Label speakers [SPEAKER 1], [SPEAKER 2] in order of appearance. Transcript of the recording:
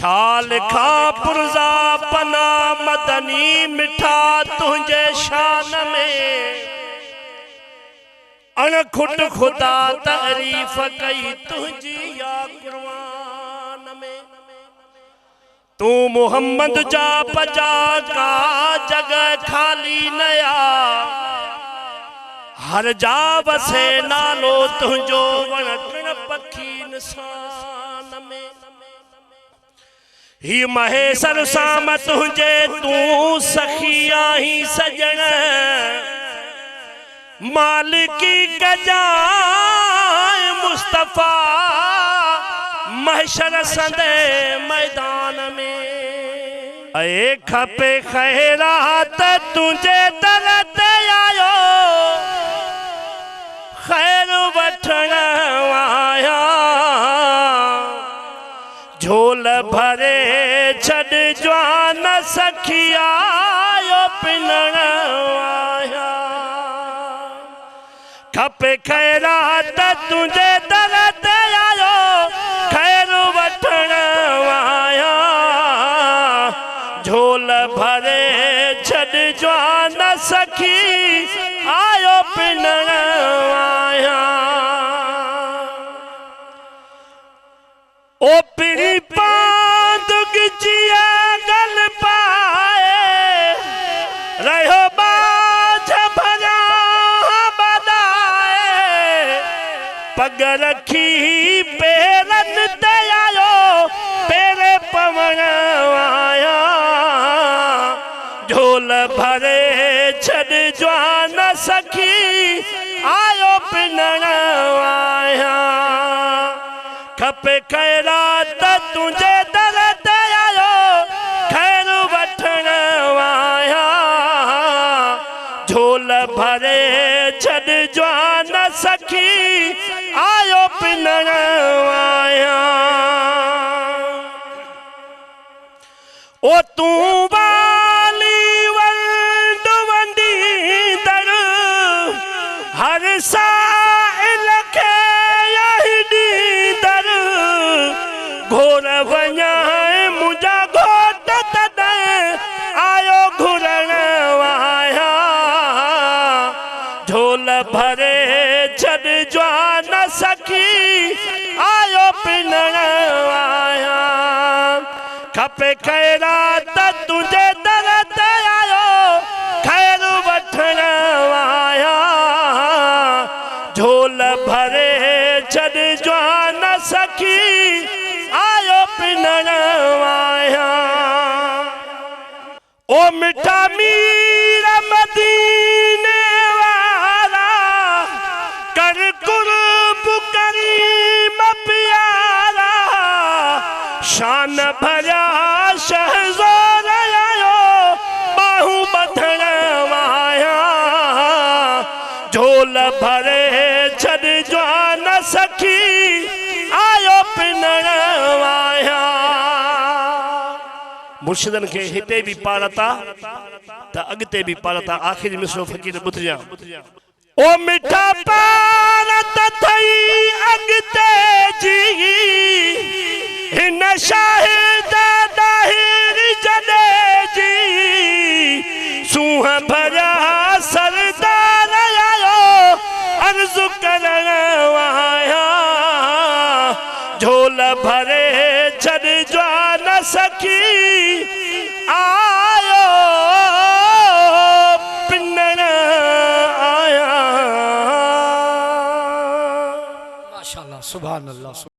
[SPEAKER 1] छाल खा पुरजा पना मदनी मिठा तुझे शान में अणखुट खुदा तारीफ कई तुझी या कुर्बान में। तू मोहम्मद जा पजा का जगह खाली नया हर जा बसे नालो तुझो वण पखी निशान में। ही महेसर साम तुझे तू सखिया ही सजन मालिकी गजाए मुस्तफा महशर संदे मैदान में। ए खपे खैरात तुझे दर ते आयो खैर वठण आया झोल भरे छड़ जवान सखिया पिनण आया। खपे खैरात तुझे दर ते आयो खैर वठण आया झोल भरे छड़ जवान सखी आयो पिनण आया। ओ पिड़ी पांद गिजिया गल पाए रहो बाझ भरा बदाए पग रखी पेरन ते आयो पेरे पवन आया झोल भरे छड़ जवान सखी आयो पिनण आया। खपे खैरात तुझे दर ते आयो खैर वठण आया झोल भरे छड़ जवान सखी आयो पिनण आया। ओ तू वाली वंड वंडी दर हर साइल खे घोर वञा मुंहिंजा घोट तॾहिं आयो घुरण आया झोल भरे छड़ जवान सखी आयो पिनण आया। खपे खैरात तुझे दर ते आयो खैर वठण आया झोल भरे छड़ जवान सखी आयो पिनण आया। ओ मिठा मीर मदीने वाला कर कुर्ब करीम प्यारा शान भरा शहज़ोर आयो बाहू बधण आया झोल भरे छड़ जवान सखी आयो पिनण आया। मुर्शिदन के हिते भी पारता त अगते भी पारता आखिरी मिसरो फकीर बुधजा। ओ मिठा पारत थई अगते जी हिन शाहिद दाहिर जडे जी सूह भरा सरदार आयो अर्ज करण आया झोल भरे छड़ जवान सखी आयो पिनण आया।
[SPEAKER 2] माशाअल्लाह सुभान अल्लाह।